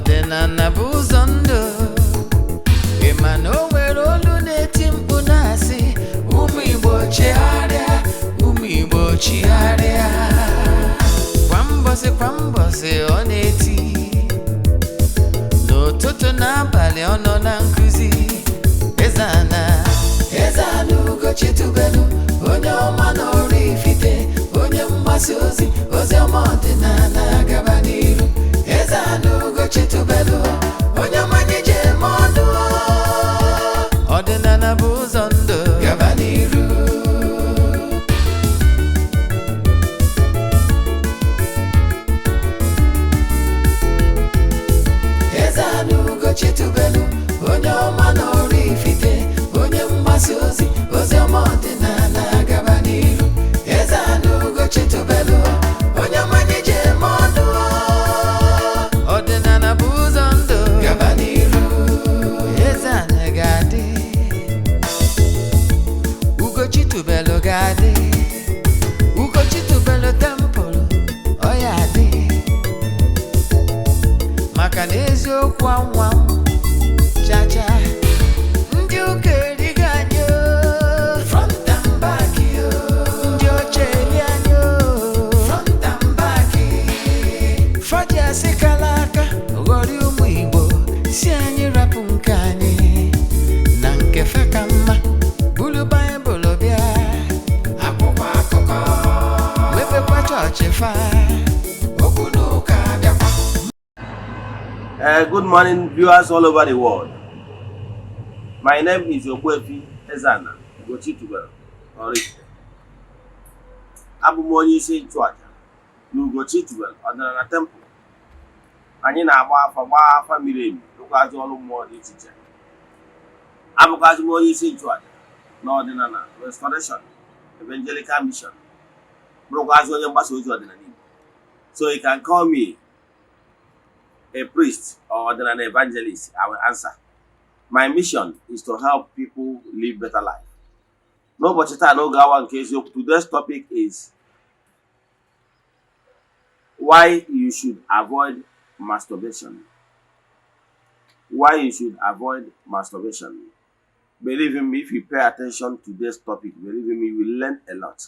Ọdịnala bụ ụzọ ndụ. Ị ma na o nwere olu na-eti mkpu na-asị ụmụ Igbo chigharịa, ụmụ Igbo chigharịa. Kwa mbọsị ọ na-eti, n'ụtụtụ n'abalị ọ nọ na nkuzi. Eze-Ana, Eze-Ana Ugochitubelu, onye ọma na Oraifite, onye mgbasa ozi, ozi ọma ọdịnala gaba n'iru. Eze-Ana Ugochitubelu, onye ọma anyị ji eme ọnụ. Ọdịnala bụ ụzọ ndụ, gaba n'iru. Eze-Ana Ugochitubelu, onye ọma na Oraifite, onye mgbasa ozi, ozi ọma ọdịnala gaba n'iru. Eze-Ana Ugochitubelu, onye ọma anyị ji eme ọnụ. Ọdịnala bụ ụzọ ndụ, gaba n'iru. Eze-Ana ga-adị, Ugochitubelu ga-adị, Ugochitubelu temple ọ ya adị, maka na eziokwu anwa chacha. Ndị ụka erigo anyị front and back, ndị oche eri anyị front and back. Fọdụ asị kala aka ghọrọ ụmụ Igbo, si anyị rapụ nke anyị na nke fe ka mma. Bulu Baịbụl bịa, akwụkwọ akụkọ, mepekwa chọọchị fa, okwu n'ụka bịakwa. Good morning, viewers all over the world. My name is Eze-Ana Ugochitubelu Oraifite. Abụ m onye isi nchụaja na Ugochitubelu ọdịnala temple. Anyị na-agba afa miri emi, rụkwazi ọrụ mmụọ dị iche iche. Abụkwazi m onye isi nchụaja na ọdịnala restoration evangelical mission, rụkwazi onye mgbasa ozi ọdịnala Igbo. So you can call me a priest or an evangelist. I will answer. My mission is to help people live better life. Nobody no gawa in case. Today's topic is why you should avoid masturbation. Why you should avoid masturbation. Believe in me, if you pay attention to this topic, believe in me, you will learn a lot.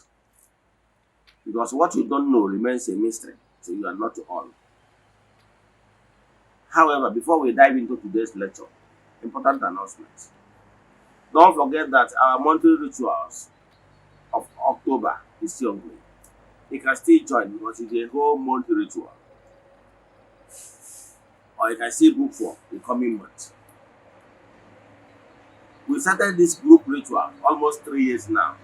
Because what you don't know remains a mystery, so you are not all. However, before we dive into today's lecture, important announcements. Don't forget that our monthly rituals of October is still ongoing. You can still join because it's a whole month ritual. Or you can still book for the coming month. We started this group ritual almost 3 years now.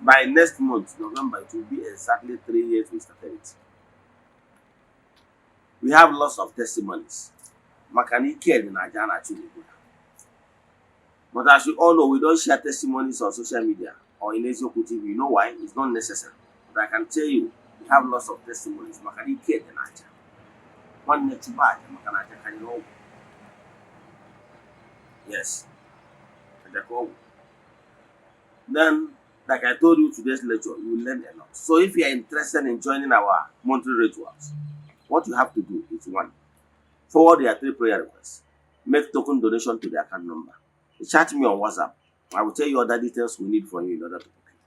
By next month, November, it will be exactly 3 years we started it. We have lots of testimonies. But as you all know, we don't share testimonies on social media or in Eze-Ana TV. You know why? It's not necessary. But I can tell you, we have lots of testimonies. Yes. Then, like I told you today's lecture, you will learn a lot. So if you are interested in joining our monthly rituals, what you have to do is 1. Forward your 3 prayer requests. Make token donation to the account number. Chat me on WhatsApp. I will tell you other details we need from you in order to book it.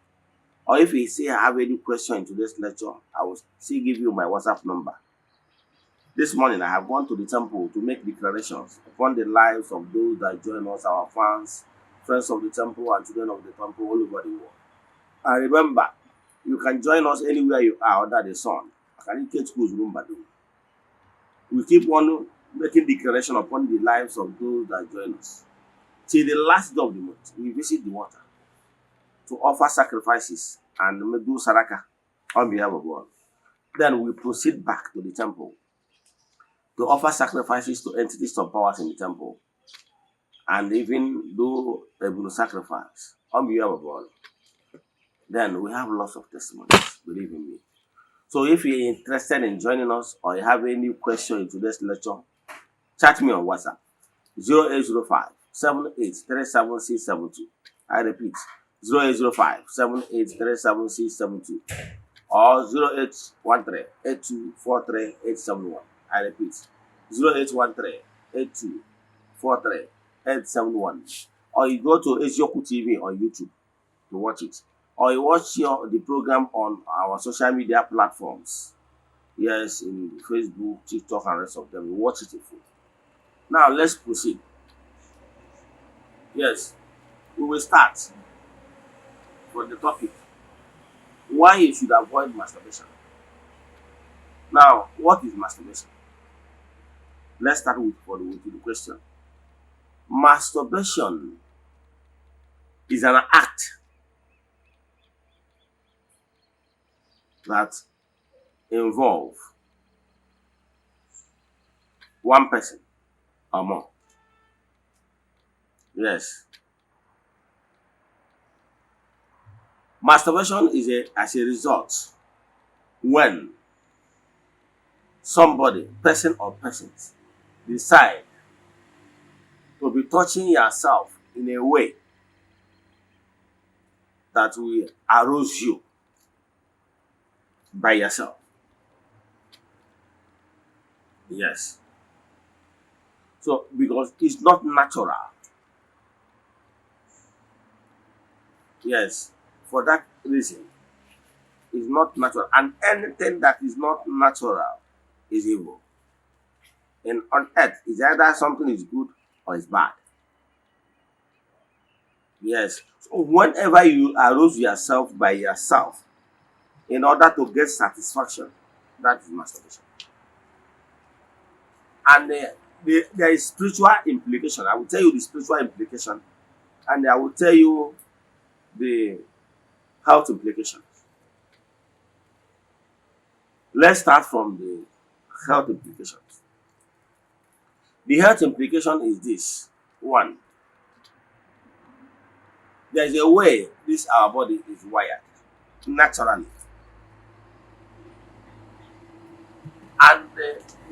Or if you say I have any question in today's lecture, I will still give you my WhatsApp number. This morning I have gone to the temple to make declarations upon the lives of those that join us, our fans, friends of the temple, and children of the temple all over the world. And remember, you can join us anywhere you are under the sun. We keep on making declaration upon the lives of those that join us. Till the last day of the month, we visit the water to offer sacrifices and do saraka on behalf of God. Then we proceed back to the temple to offer sacrifices to entities of powers in the temple and even do a sacrifice on behalf of God. Then we have lots of testimonies, believe in me. So if you're interested in joining us or you have any question in today's lecture, chat me on WhatsApp 0805 7837672. I repeat 0805 7837672 or 0813 8243 871. I repeat 0813 8243 871, or you go to Ezioku TV on YouTube to watch it, or you watch the program on our social media platforms. Yes, in Facebook, TikTok, and rest of them. You watch it in full. Now let's proceed. Yes, we will start for the topic: why you should avoid masturbation. Now, what is masturbation? Let's start with the question. Masturbation is an act that involves one person or more. Yes. Masturbation is as a result when somebody, person or persons, decide to be touching yourself in a way that will arouse you by yourself. Yes. So, because it's not natural. Yes. For that reason, it's not natural. And anything that is not natural is evil. And on earth, it's either something is good or it's bad. Yes. So whenever you arouse yourself by yourself in order to get satisfaction, that is masturbation. And there is spiritual implication. I will tell you the spiritual implication, and I will tell you the health implications. Let's start from the health implications. The health implication is this: one, there is a way this our body is wired naturally, and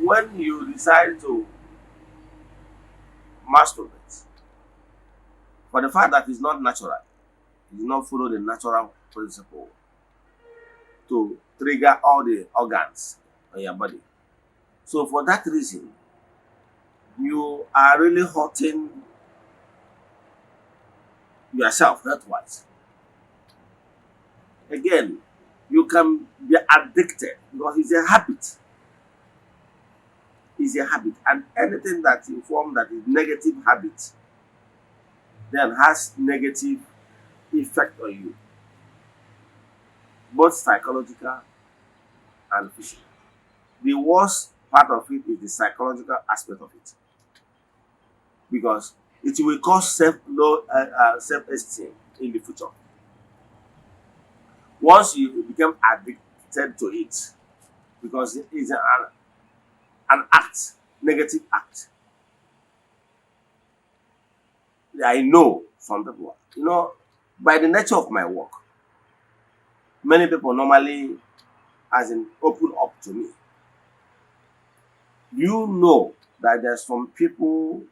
when you decide to masturbate, for the fact that it's not natural, you do not follow the natural principle to trigger all the organs on your body. So for that reason, you are really hurting yourself health-wise. Again, you can be addicted because it's a habit. It's a habit, and anything that you form that is negative habit then has negative effect on you, both psychological and physical. The worst part of it is the psychological aspect of it, because it will cause self-esteem in the future. Once you become addicted to it, because it is an act, negative act. I know some people, by the nature of my work, many people normally, as in, open up to me. You know that there's some people,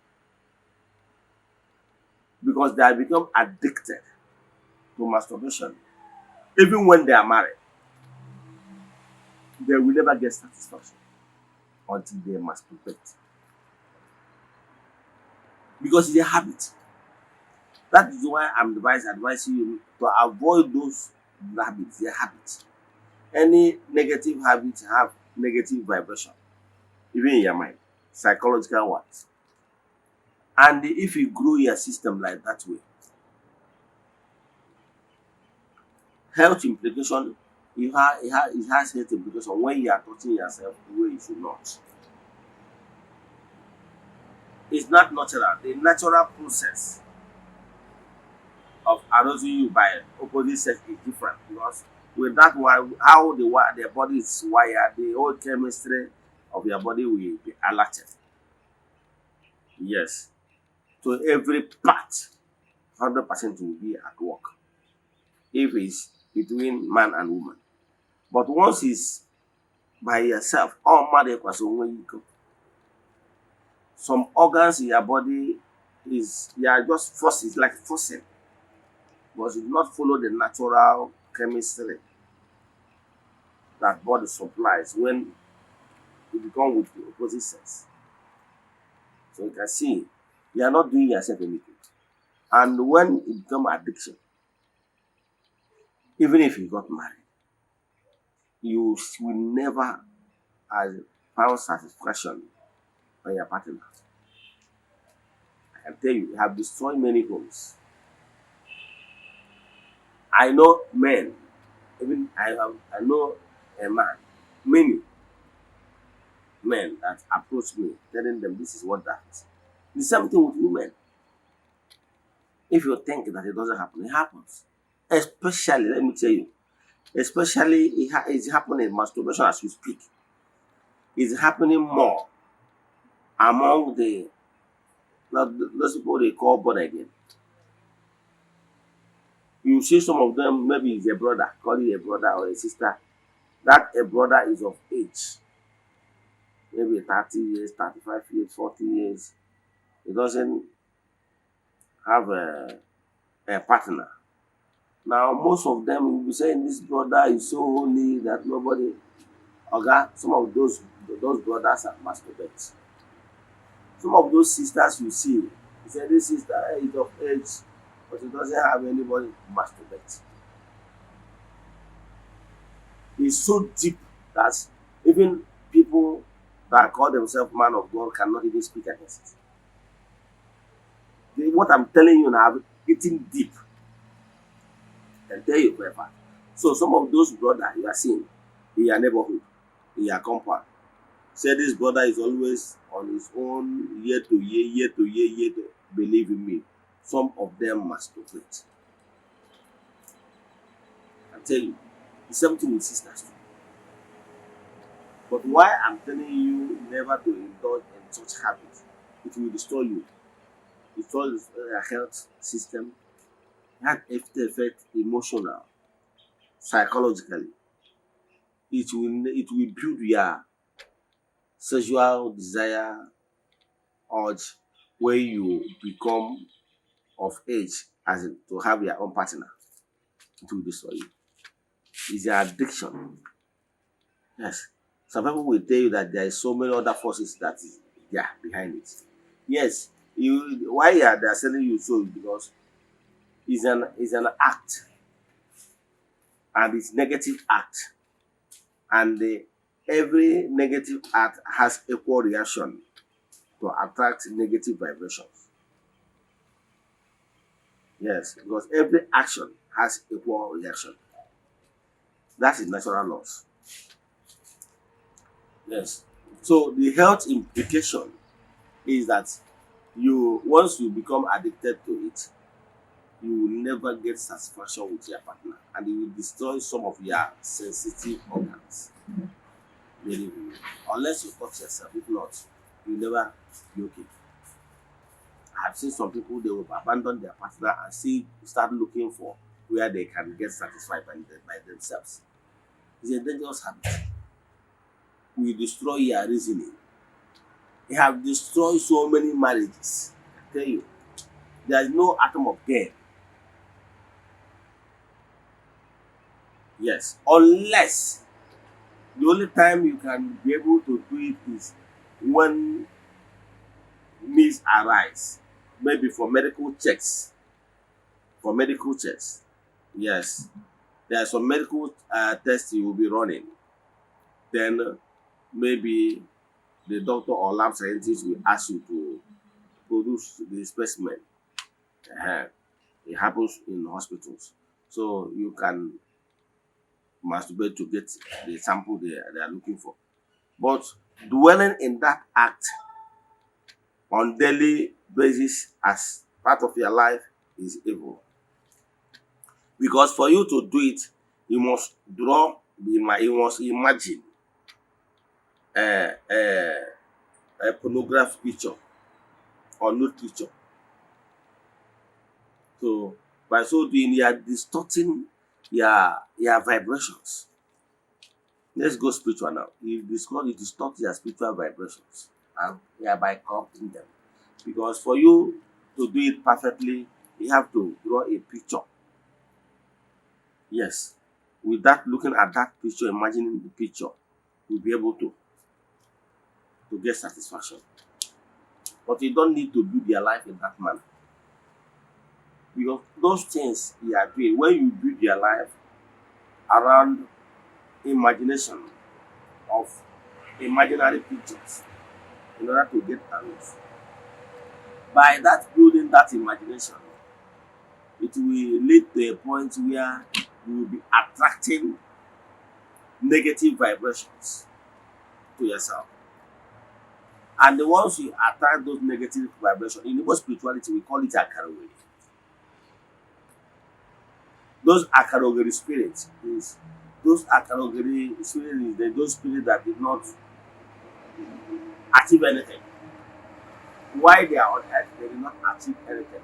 because they have become addicted to masturbation, even when they are married, they will never get satisfaction until they masturbate. Because it's a habit. That is why I'm advising you to avoid those habits. They're habits. Any negative habits have negative vibration, even in your mind, psychological ones. And if you grow your system like that way, health implication, it has health implication when you are touching yourself the way you should not. It's not natural. The natural process of arousing you by opposite sex is different, because with that one, how the body is wired, the whole chemistry of your body will be alerted. Yes. So every part, 100% will be at work if it's between man and woman. But once it's by yourself, all matter equals when you go. Some organs in your body you are just forcing, like forcing, because you do not follow the natural chemistry that body supplies when you become with the opposite sex. So you can see you are not doing yourself any good. And when it become addiction, even if you got married, you will never have found satisfaction on your partner. I can tell you, you have destroyed many homes. I know men, even I know a man, many men that approach me telling them this is what that is. The same thing with women. If you think that it doesn't happen, it happens. Especially, let me tell you, especially it's happening in masturbation as we speak. It's happening more among those people they call born again. You see some of them, maybe it's a brother, call it a brother or a sister. That a brother is of age, maybe 30 years, 35 years, 40 years. He doesn't have a partner. Now, most of them will be saying this brother is so holy that nobody. Okay, some of those brothers are masturbate. Some of those sisters you see, he said this sister is of age, but he doesn't have anybody to masturbate. It's so deep that even people that call themselves man of God cannot even speak against it. What I'm telling you now, eating deep. And tell you for a fact. So some of those brothers you are seeing in your neighborhood, in your compound, say this brother is always on his own, year to year to year to. Believe in me, some of them masturbate. I tell you, it's something with sisters too. But why I'm telling you never to indulge in such habits, it will destroy you. It destroys your health system, health effect, emotional, psychologically. It will build your sexual desire, urge, when you become of age as in to have your own partner. It will destroy you. It's an addiction. Yes. Some people will tell you that there is so many other forces that is there behind it. Yes, why they are selling you so is because it's an act, and it's negative act, and every negative act has equal reaction to attract negative vibrations. Yes, because every action has equal reaction. That is natural laws. Yes. So the health implication is that once you become addicted to it, you will never get satisfaction with your partner, and it will destroy some of your sensitive organs. Believe me. Unless you touch yourself, if not, you'll never be okay. I've seen some people, they will abandon their partner and start looking for where they can get satisfied by themselves. It's a dangerous habit. We destroy your reasoning. They have destroyed so many marriages. I tell you, there is no atom of gain. Yes, unless the only time you can be able to do it is when needs arise, maybe for medical checks. For medical checks, yes, there are some medical tests you will be running. Then maybe the doctor or lab scientist will ask you to produce the specimen. Uh, It happens in hospitals, so you can masturbate to get the sample they are looking for. But dwelling in that act on daily basis as part of your life is evil. Because for you to do it, you must you must imagine a, a, a pornographic picture or nude picture. So by so doing, you are distorting your vibrations. Let's go spiritual now. You distort your spiritual vibrations and thereby corrupting them. Because for you to do it perfectly, you have to draw a picture. Yes. With that, looking at that picture, imagining the picture, you'll be able to get satisfaction. But you don't need to build your life in that manner. Because those things you are doing, when you build your life around imagination of imaginary pictures in order to get a roof, by that building that imagination, it will lead to a point where you will be attracting negative vibrations to yourself. And the ones you attract those negative vibrations, in Igbo spirituality, we call it akarogiri. Those akarogiri spirits is those akarogiri spirits is those spirits that did not achieve anything. Why they are on earth, they did not achieve anything.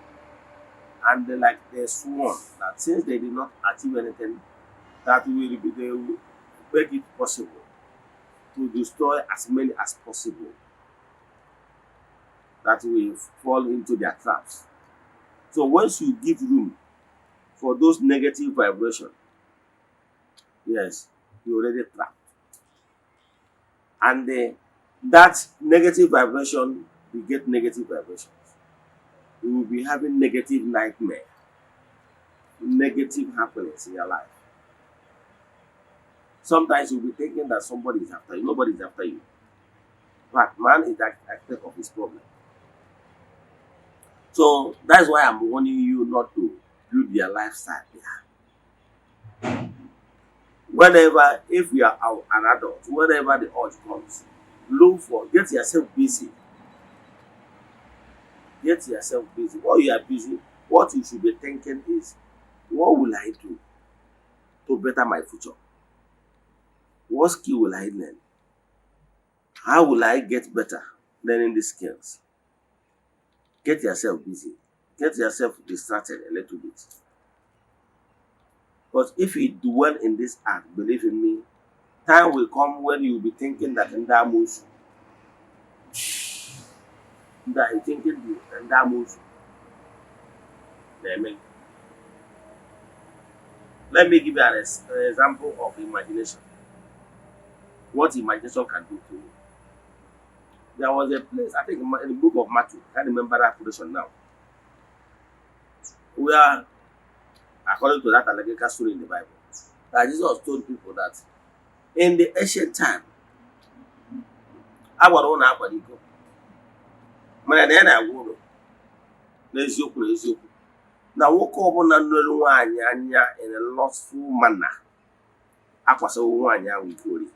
And they sworn that since they did not achieve anything, that they will make it possible to destroy as many as possible that will fall into their traps. So once you give room for those negative vibrations, yes, you already trapped. And that negative vibration, you get negative vibrations. You will be having negative nightmare, negative happiness in your life. Sometimes you'll be thinking that somebody is after you. Nobody is after you. But man is architect of his problem. So that's why I'm warning you not to build your lifestyle there. Whenever, if you are an adult, whenever the urge comes, get yourself busy. Get yourself busy. While you are busy, what you should be thinking is, what will I do to better my future? What skill will I learn? How will I get better learning these skills? Get yourself busy. Get yourself distracted a little bit. But if you dwell in this act, believe in me, time will come when you will be thinking that in that mood, Let me give you an example of imagination. What imagination can do to you. There was a place, I think in the book of Matthew, I can't remember that portion now, where, according to that allegorical story in the Bible, that Jesus told people that in the ancient time, I want to know go. Mana na na agwo no n'eziokwu na nwoke ọbụla nụrụ nwaanyị anya in a lustful manner akwasawo nwaanyị ahụ ikori.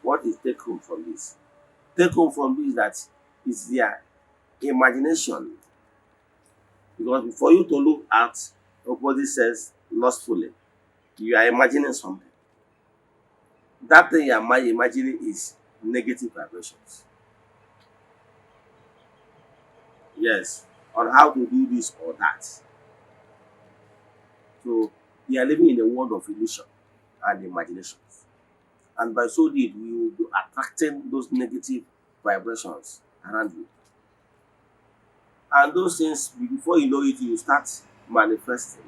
What is take home from this? Take home from this that is their imagination. Because before you to look at opposite sex lustfully, you are imagining something. That thing you are imagining is negative vibrations. Yes, on how to do this or that. So you are living in a world of illusion and imaginations. And by so doing, we will be attracting those negative vibrations around you. And those things, before you know it, you start manifesting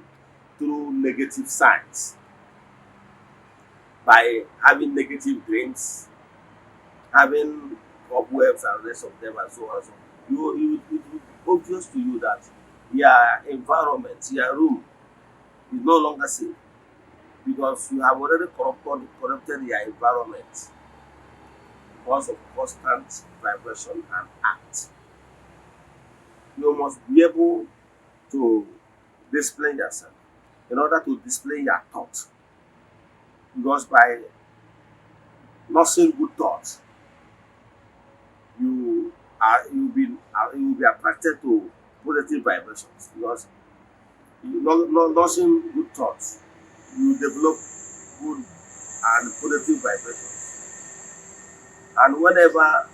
through negative signs. By having negative dreams, having cobwebs and the rest of them and so on and so on. It will be obvious to you that your environment, your room is no longer safe. Because you have already corrupted your environment because of constant vibration and act. You must be able to display yourself in order to display your thoughts. Because by nursing good thoughts, you will be attracted to positive vibrations. Because nursing good thoughts, you develop good and positive vibrations. And whenever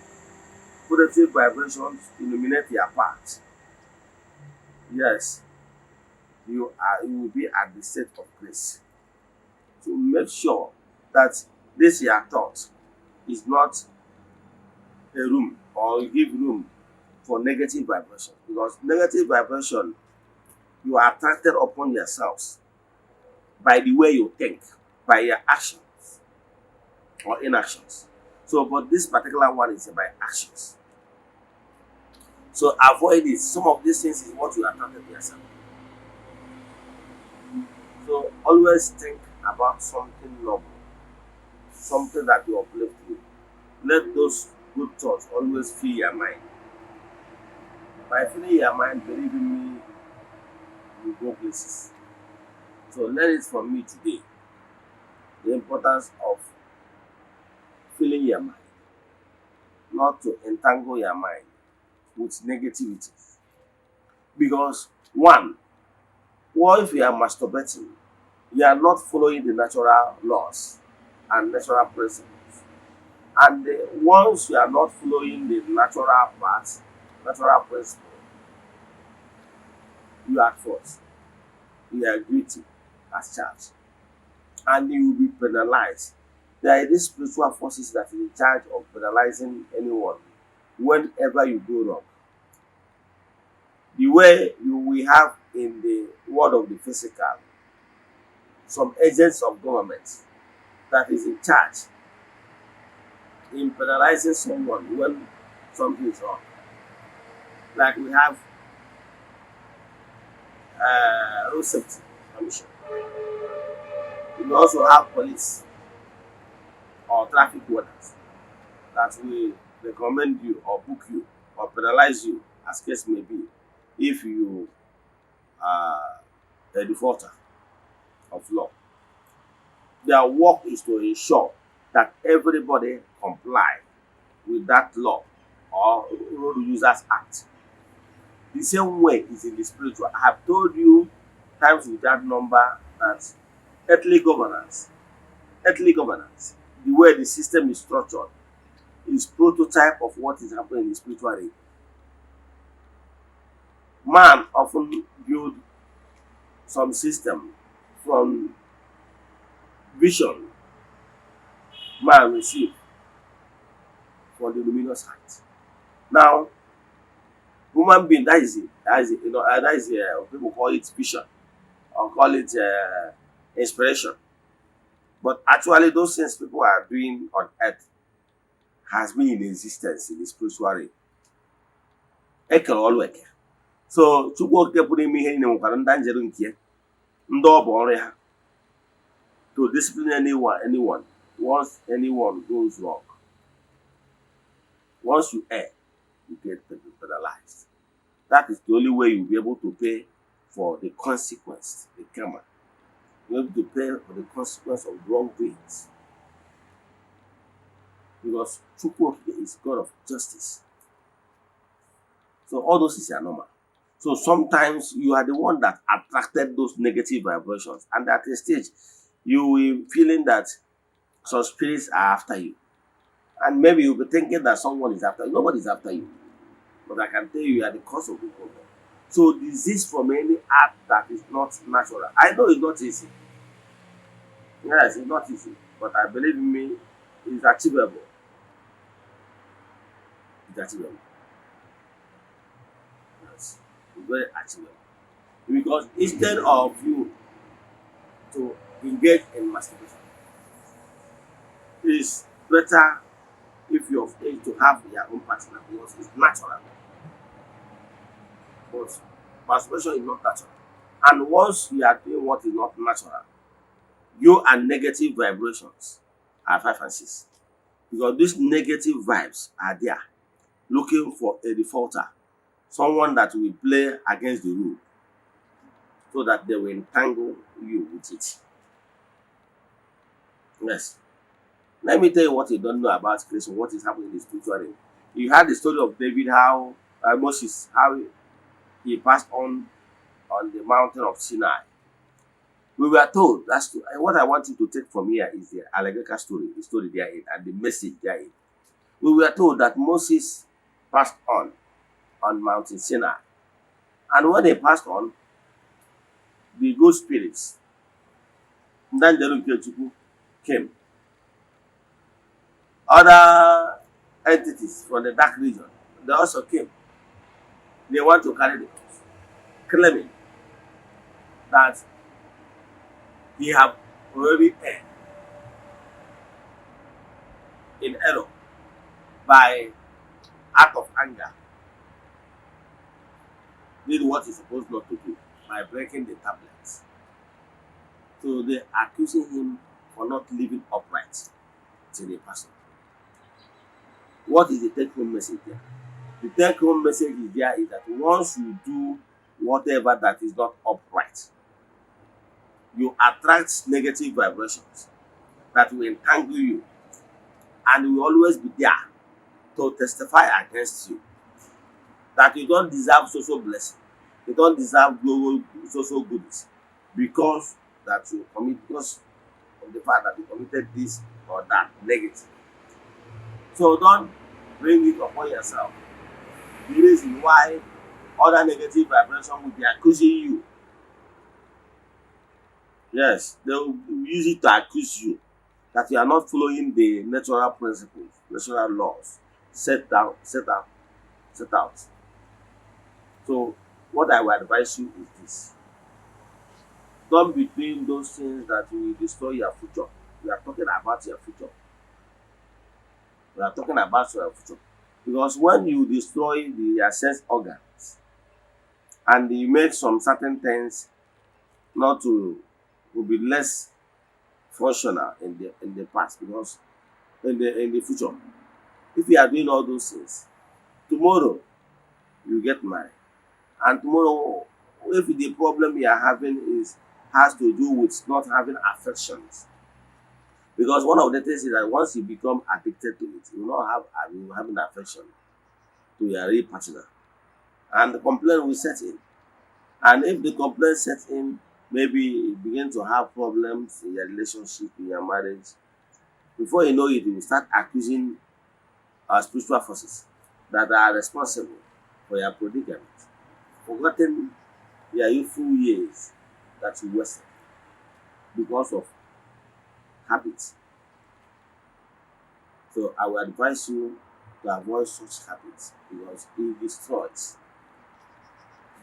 positive vibrations illuminate your path, yes, you will be at the state of grace. So make sure that this your thought is not a room, or you give room for negative vibrations. Because negative vibration, you are attracted upon yourselves by the way you think, by your actions or inactions. So, but this particular one is by actions. So avoid it. Some of these things is what you attracted to yourself. So always think about something noble, something that will uplift you. Let those good thoughts always fill your mind. By filling your mind, believe in me, you go places. So learn it from me today. The importance of filling your mind, not to entangle your mind with negativity. Because one, what if you are masturbating? You are not following the natural laws and natural principles. And once you are not following the natural path, natural principle, you are at fault. You are guilty as charged. And you will be penalized. There are these spiritual forces that are in charge of penalizing anyone whenever you go wrong. The way we have in the world of the physical, some agents of government that is in charge in penalizing someone when something is wrong. Like we have road safety commission. We also have police or traffic wardens that will recommend you or book you or penalize you as case may be if you are a defaulter of law. Their work is to ensure that everybody comply with that law or Road Users Act. The same way is in the spiritual. I have told you times without number that earthly governance, the way the system is structured, is prototype of what is happening in the spiritual realm. Man often build some system from vision man receive from the luminous height. Now, human being, that is it. People call it vision or call it inspiration. But actually, those things people are doing on earth has been in existence in the spiritual realm. Ekere ọlụ eke. So, Chukwu Okike pụrụ ime ihe niile nwekwara ndị njere nke ya, ndị ọ bụ ọrụ ha, to discipline anyone once anyone goes wrong. Once you err, you get penalized. That is the only way you'll be able to pay for the consequence, the karma. You'll be able to pay for the consequence of wrongdoings. Because Chukwu is God of justice. So all those is normal. So sometimes you are the one that attracted those negative vibrations, and at a stage you will be feeling that some spirits are after you. And maybe you'll be thinking that someone is after you. Nobody is after you. But I can tell you are the cause of the problem. So disease from any act that is not natural. I know it's not easy. Yes, it's not easy. But I believe in me, it's achievable. It's achievable. Yes, it's very achievable. Because instead of you to engage in masturbation, it's better if you're able to have your own partner because it's natural. But masturbation is not natural. And once you are doing what is not natural, you and negative vibrations are 5 and 6. Because these negative vibes are there looking for a defaulter, someone that will play against the rule so that they will entangle you with it. Yes. Let me tell you what you don't know about creation, what is happening in the spiritual realm. You heard the story of David, how Moses, how he passed on the mountain of Sinai. We were told, that's true. And what I want you to take from here is the allegorical story, the story therein, and the message therein. We were told that Moses passed on Mountain Sinai. And when they passed on, the good spirits, came. Other entities from the dark region, they also came. They want to carry the cross, claiming that he have already erred in error by act of anger did what he's supposed not to do by breaking the tablets. So they're accusing him for not living upright to the person. What is the take-home message there? The take-home message is there is that once you do whatever that is not upright, you attract negative vibrations that will entangle you and will always be there to testify against you that you don't deserve social blessing, you don't deserve global social goodness because that you commit because of the fact that you committed this or that negative. So don't bring it upon yourself. The reason why other negative vibration will be accusing you. Yes, they will use it to accuse you that you are not following the natural principles, natural laws set out. So what I will advise you is this. Don't be doing those things that will destroy your future. We are talking about your future. We are talking about your future. Because when you destroy the sense organs and you make some certain things not to will be less functional in the past, because in the future, if you are doing all those things, tomorrow you get married, and tomorrow if the problem you are having has to do with not having affections, because one of the things is that once you become addicted to it, you will not have an affection to your real partner, and the complaint will set in. And if the complaint sets in, maybe you begin to have problems in your relationship, in your marriage. Before you know it, you will start accusing spiritual forces that are responsible for your predicament, forgotten your youthful years that you wasted because of habits. So I will advise you to avoid such habits because it destroys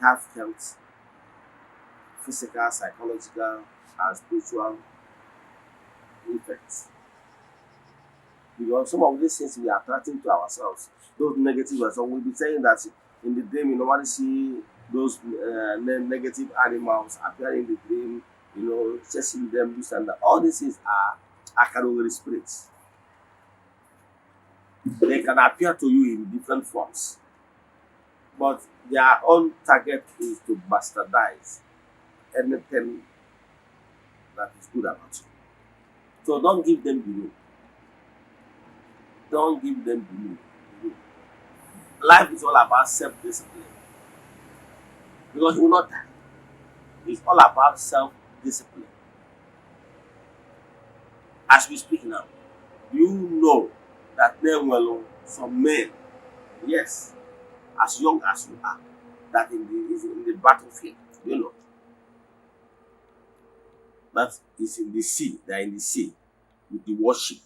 health, physical, psychological, and spiritual effects. Because some of these things we are attracting to ourselves, those negative ones. So we'll be saying that in the dream you normally see those negative animals appear in the dream, chasing them, this and that. All these things are category spirits. They can appear to you in different forms, but their own target is to bastardize anything that is good about you. So don't give them belief. Don't give them belief. Life is all about self-discipline. Because you will not die. It's all about self-discipline. As we speak now, you know that some men, yes, as young as you are, that is in the battlefield, that is in the sea, they are in the sea with the warship,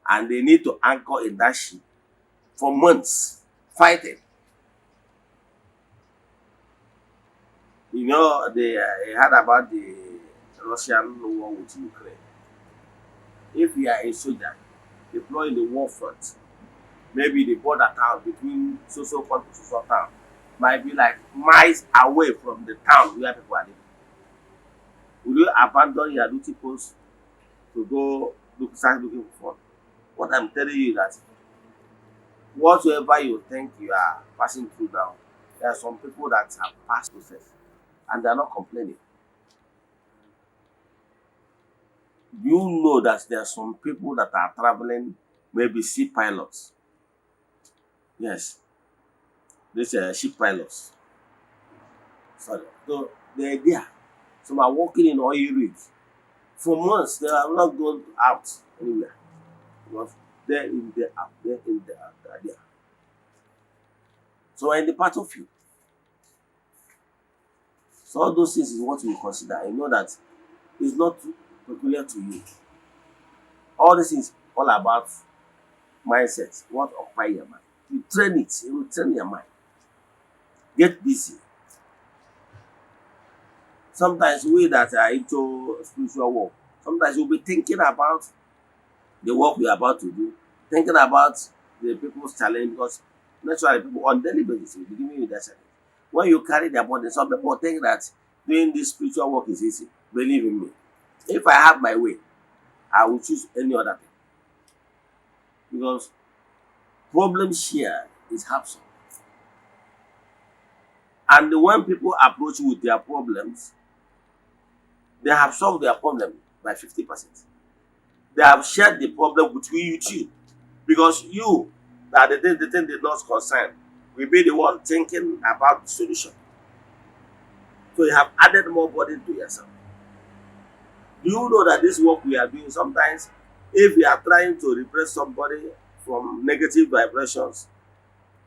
and they need to anchor in that ship for months fighting. They heard about the Russian war with Ukraine. If you are a soldier deployed in the war front, maybe the border town between so country to town might be like miles away from the town where people are living. Will you abandon your duty post to go start looking for fun? What I'm telling you is that whatsoever you think you are passing through now, there are some people that have passed process and they are not complaining. You know that there are some people that are traveling, maybe sea pilots. Yes, these are ship pilots. Sorry. So they're there. Some are working in oil rigs. For months, they are not going out anywhere. Because they're in the out, they're in the out, they're there. So in the battlefield. So all those things is what we consider. I know that it's not peculiar to you. All this is all about mindset, what occupy your mind. You train it, it will train your mind. Get busy. Sometimes we that are into spiritual work, sometimes you'll be thinking about the work you're about to do, thinking about the people's challenge, because naturally people on daily basis will be giving you that challenge. When you carry their burden, some people think that doing this spiritual work is easy. Believe in me. If I have my way, I will choose any other thing. Because problem share is half solved. And when people approach you with their problems, they have solved their problem by 50%. They have shared the problem between you two. Because you, that the thing did not concern, will be the one thinking about the solution. So you have added more burden to yourself. Do you know that this work we are doing, sometimes if we are trying to repress somebody from negative vibrations,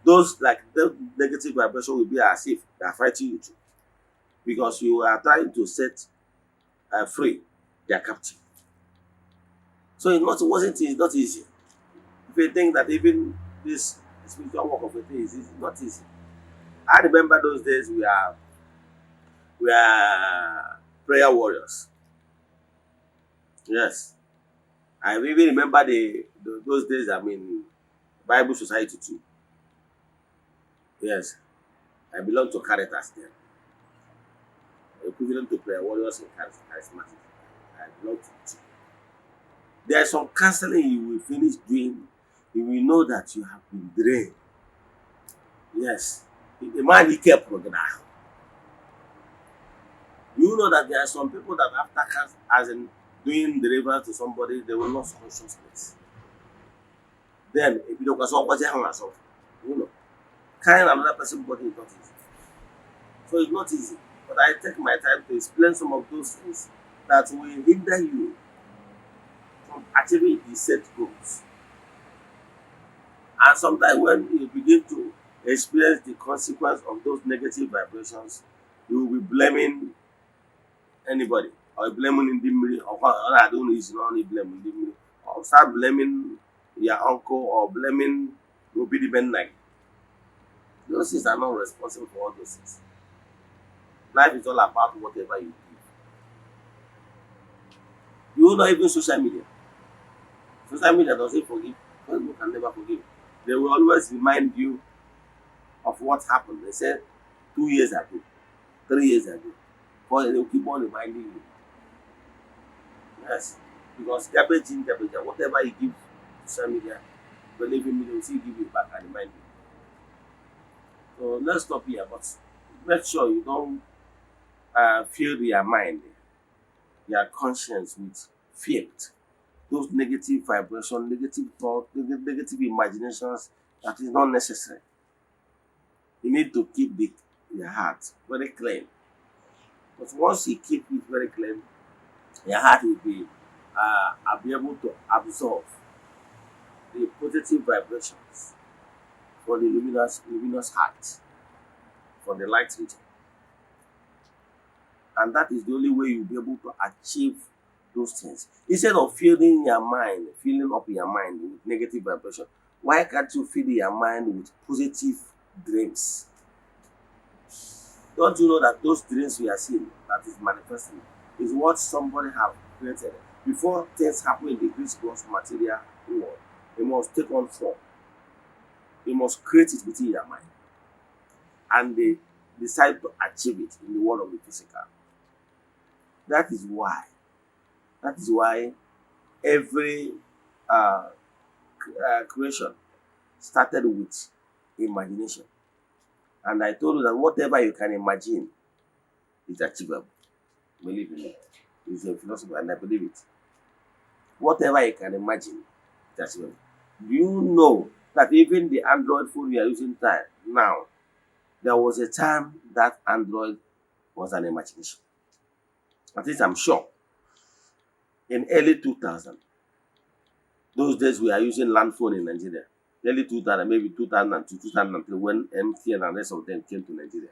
those like the negative vibration will be as if they are fighting you too. Because you are trying to set free their captive. So it's not easy. If you think that even this spiritual work of a thing is easy, it's not easy. I remember those days we are prayer warriors. Yes. I even remember those days I'm in Bible Society too. Yes. I belong to Caritas then. Equivalent to prayer warriors in charismatic. I belong to it too. There's some counseling you will finish doing, you will know that you have been drained. Yes. The man he kept now. You know that there are some people that after as in doing deliverance to somebody, they will lose consciousness. Then if you don't you know, carrying another person's body is not easy. So it's not easy. But I take my time to explain some of those things that will hinder you from achieving the set goals. And sometimes when you begin to experience the consequence of those negative vibrations, you will be blaming anybody or blaming the or I don't know, is not only blaming the or start blaming your uncle or blaming Obi Ben like. Those things are not responsible for all those things. Life is all about whatever you do. You know, even social media. Social media doesn't forgive. People can never forgive. They will always remind you of what happened. They said 2 years ago, 3 years ago. But they will keep on reminding you. Yes. Because garbage in, garbage out, whatever you give to social media, believe in me, they will still give you back and remind you. So let's stop here, but make sure you don't fill your mind, your conscience with fear. Those negative vibrations, negative thoughts, negative imaginations, that is not necessary. You need to keep your heart very clean. But once you keep it very clean, your heart will be able to absorb the positive vibrations for the luminous heart, for the light region. And that is the only way you'll be able to achieve those things. Instead of filling up your mind with negative vibration, why can't you fill your mind with positive dreams? Don't you know that those dreams we are seeing, that is manifesting, is what somebody have created? Before things happen in the gross material world, they must take on form. You must create it within your mind. And they decide to achieve it in the world of the physical. That is why every creation started with imagination. And I told you that whatever you can imagine is achievable. Believe in it. It's a philosophy and I believe it. Whatever you can imagine is achievable. Do you know that even the Android phone we are using now, there was a time that Android was an imagination. At least I'm sure. In early 2000, those days we are using land phone in Nigeria. Early 2000, maybe 2002, 2003, when MTN and the rest of them came to Nigeria.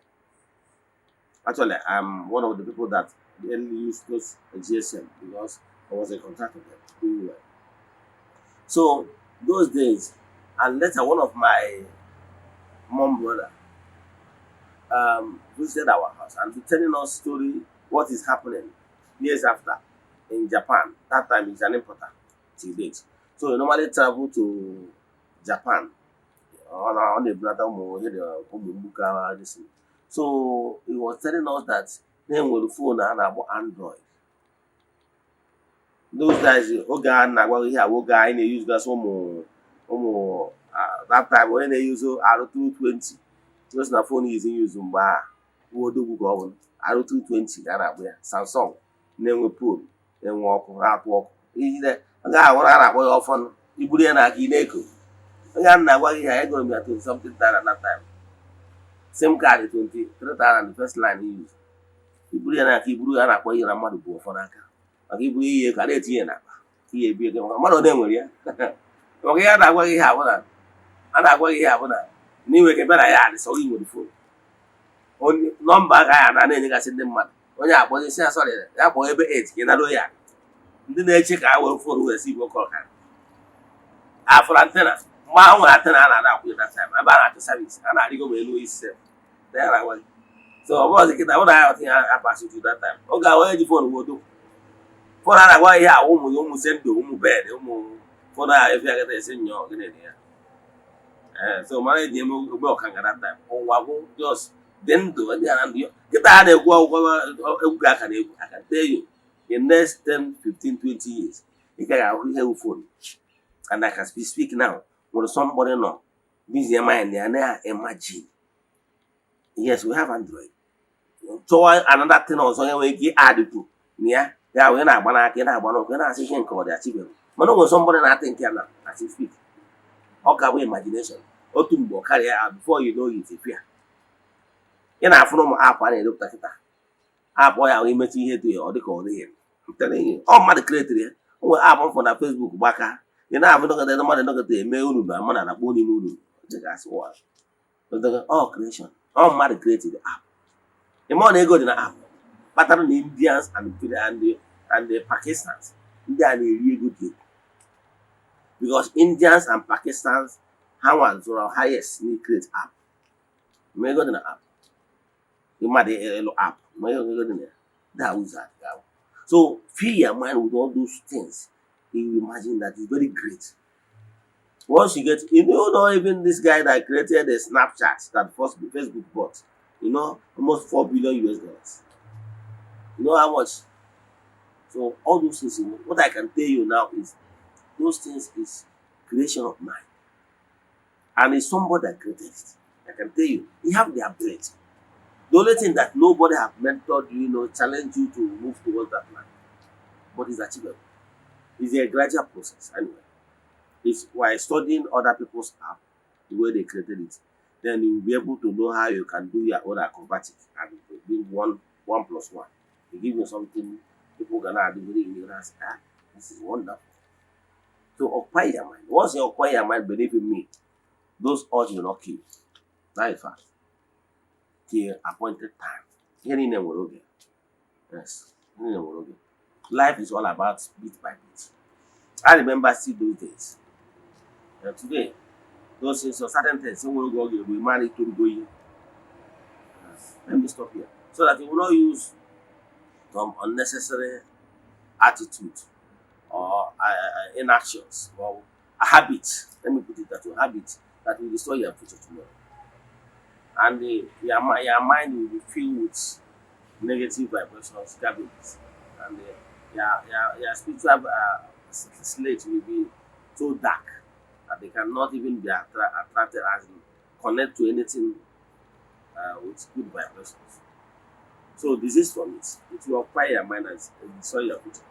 Actually, I'm one of the people that only used those GSM because I was a contractor there doing well. So those days, and later one of my mom brother visited our house and telling us story what is happening years after in Japan. That time he's an importer till date. So he normally travel to Japan on a brother this. So he was telling us that then with the phone and about Android. Those guys, oge a na-agwa ihe a oge anyị na-use gas ụmụ that time when they use R220 just na phone is use mgbe a odogwu ka ọ bụ R220 a na-akpọ ya Samsung na-enwe pole enwe ọkụ atụ ọkụ ihe ga ahụrụ a na-akpọ ya ọfọnụ iburu ya na aka ị na-eko onye a na-agwa gị ha egoro m ya 20 something at that time SIM card 23,000 the first line use iburu ya na aka iburu ya na-akpọ ihe na mmadụ bụ ọfọ n'aka maka iburu ihe ka na-etinye n'akpa ihe ebi ego maka mmadụ ole nwere ya maka ihe a na-agwa gị ihe abụna a na-agwa gị ihe abụna n'iwe ka bịa na ya adị sọ gị nwere fon nọmba aka ya na-enyegasị ndị mmadụ onye akpọzi si asọrị ya kpọọ ebe 8 ka ị nara ya ndị na-eche ka a were fon were si igwe kọrọ ka afọrọ antena mgbe ahụ nwere antena a na-ada akwụnye that time ebe a na-achọ savis a na-arịgo ma elu isi ya na-agwa gị so ọ bụzi kịta bụ na ya ọtị ya apasị to that time oge ahụ onye ji fon wodo fon a na-agwa ihe a ụmụ sendo ụmụ bed ụmụ fon a efe agata esi nyọ gịnị dị ya so mara eji eme ogbe ọkanga that time ụwa bụ just dị ndụ ndị a na ndụ kịta a na-egwu egwu ka aka na-egwu aka tell you in next 10 15 20 years ị gaghị ahụ ihe wu fon and I can speak now when somebody no busy mind they are imagine yes we have Android so another thing also when we add to yeah we na agba n'aka na agba n'ụkwụ na asị ihe nke ọ dị achieve mana when somebody na think ya na as you speak ọ ka bụ imagination otu mgbe ọ karịa before you know it appear ị na-afụ ụmụ app a na-edepụta kịta app ya wee imechi ihe dị ya ọ dịka ọ dịghị ọ mmadụ kreetiri ya onwe app mfọ na Facebook gbaka ị na-abụ dọkịta mmadụ dọkịta eme unu na mana na-akpọ n'ime unu dịgasị ụwa all creation all mmadụ created app ịma ọ na ego dị na app kpatara na Indians and the Pakistans ndị a na-eri ego dị because Indians and Pakistans ha nwa zụrụ highest na create app ma ego dị na app mmadụ elu app ma ego dị na that was that so fill your mind with all those things. You imagine that is very great. Once you get, you know, even this guy that created the Snapchat that first Facebook bought, you know, almost $4 billion US. You know how much? So all those things, what I can tell you now is, those things is creation of mind, and it's somebody that created it. I can tell you, you have the ability. The only thing that nobody have mentored you, challenge you to move towards that plan, but it's achievable. It's a gradual process anyway. It's while studying other people's app, the way they created it, then you'll be able to know how you can do your own acrobatic and bring one plus one. They give you something people cannot do very ignorance. This is wonderful. So occupy your mind. Once you occupy your mind, believe in me, those odds will not kill you. Very fast. Till appointed time. Hearing them will get. Yes. Hearing them will get. Life is all about bit by bit. I remember still those days. And today, those things are certain things. Someone will go, we married to go in. Let me stop here. So that you will not use some unnecessary attitude or inactions or a habit. Let me put it that way, habit that will destroy your future tomorrow. And your mind will be filled with negative vibrations, garbage. And your spiritual slate will be so dark that they cannot even be attracted as connect to anything with good vibrations. So this is from it. It will occupy your mind and destroy your future.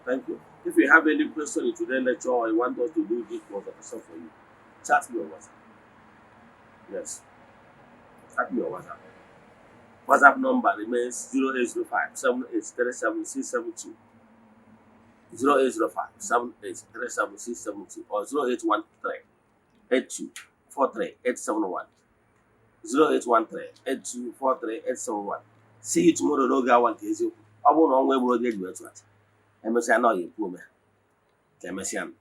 Thank you. If you have any question in today's lecture or you want us to do this question for you, chat me on WhatsApp. Yes. Chat me on WhatsApp. WhatsApp number remains 0805 7837 672. 0805 7837 672 or 0813 8243 871. 0813 8243 871. See you tomorrow. No guy want to. I won't know where we'll get you at. MSN, no, you poor man. MSN.